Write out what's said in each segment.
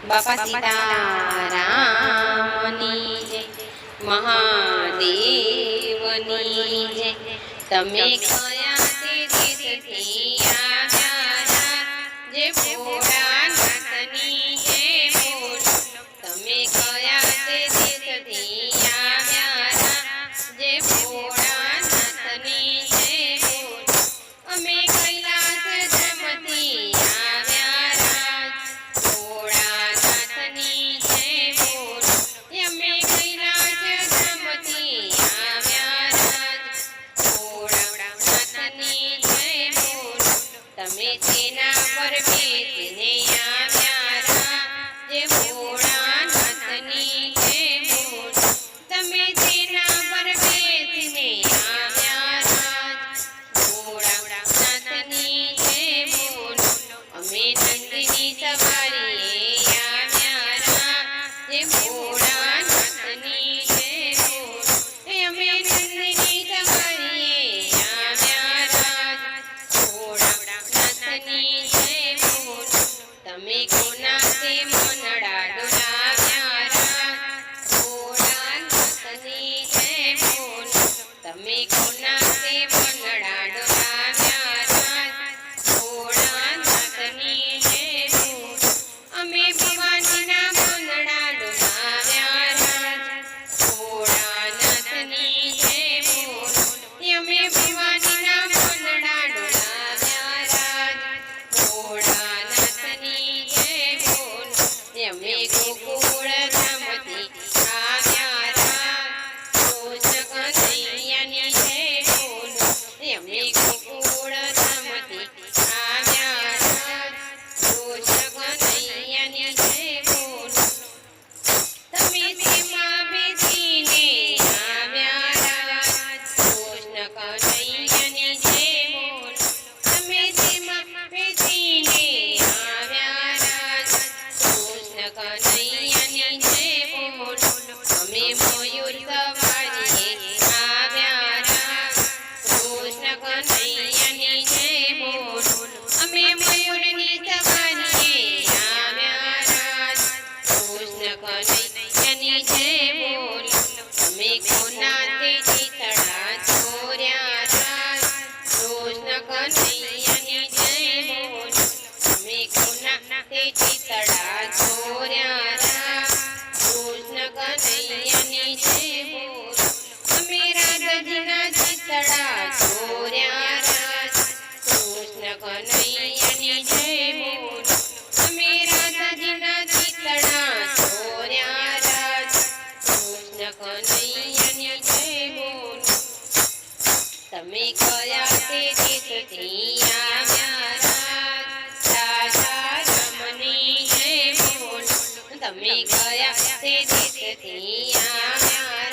બાપા સીતારામની જય, મહાદેવની જય। તમે કયા દેશથી આવ્યા જે ભોળાનાથની જય બોલો। તમે કયા દેશથી આવ્યા જે ભોળાનાથની જય બોલો। અમે કૈલાસ ધામથી તમે તેના પર બેસીને આવ્યા જે ભોળાનાથની જય બોલો। તમે તેના પર બેસીને આવ્યા ભોળાનાથની જય બોલો। અમે નંદની સવારીએ આવ્યા જે ભોળાનાથની જય બોલો। અમે નંદની સવારીએ તમે કોનાથી મનડા ડોલાવ્યા ભોળાનાથની જય બોલો। તમે કોનાથી મનડા ડોલાવ્યા ભોળાનાથની જય બોલો। અમે ભવાનીના મનડા ડોલાવ્યા ભોળાનાથની જય બોલો। અમે ભવાનીના મનડા ડોલાવ્યા ભોળાનાથની જય બોલો। અમે ગોકુળ ધામથી આવ્યા કૃષ્ણ કનૈયાની જય બોલો। અમે ગોકુળ ધામથી આવ્યા કૃષ્ણ કનૈયાની જય બોલો। તમે તેમાં બેસીને આવ્યા કૃષ્ણ કનૈયાની જય બોલો। તમે તેમાં બેસીને કનૈયાની જય બોલો। અમે મયુર સવારીએ આવ્યા કૃષ્ણ કનૈયાની જય બોલો। અમે મયુરની સવારીએ આવ્યા કૃષ્ણ કનૈયાની જય બોલો। અમે કોનાથી ચિતડા ચોર્યા કૃષ્ણ કનૈયાની જય બોલો। અમે કોનાથી ચિતડા ચોર્યા કૃષ્ણ કનૈયાની જય બોલો। અમે રાધાજીના ચિતડા ચોર્યા કૃષ્ણ કનૈયાની જય બોલો। અમે રાધાજીના ચિતડા ચોર્યા કૃષ્ણ કનૈયાની જય બોલો। તમે કયા તે દેશથી આવ્યા રાધારમની જય બોલો। તમે કયા તે દેશથી આવ્યા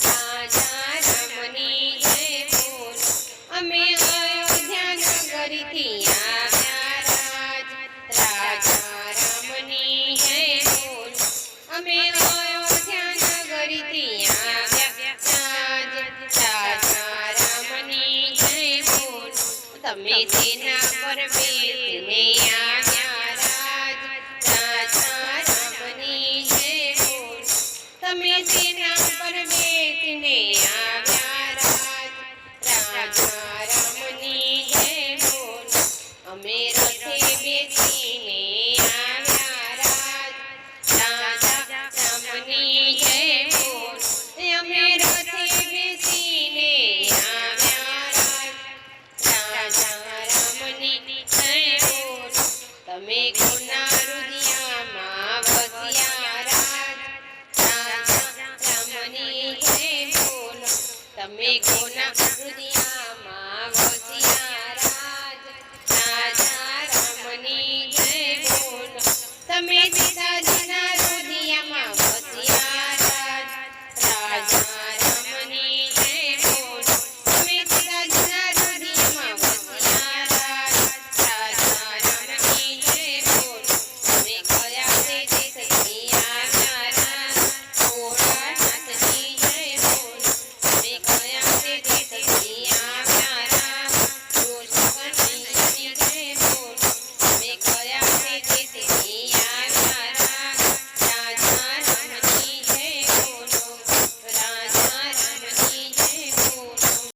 રાધારમની જય બોલો। અમે અયોધ્યા નગરીથી આવ્યા રાધારમની જય બોલો। અમે અયોધ્યા નગરીથી આવ્યા રાધારમની જય બોલો। તમે તેના પર બેસીને આવ્યા રાધારમની જય બોલો। તમે તેના પર બેસીને આવ્યા રાધારમની જય બોલો। અમે રથે બેસીને આવ્યા રાધારમની જય બોલો। અમે રથે બેસીને આવ્યા રાધારમની જય બોલો। તમે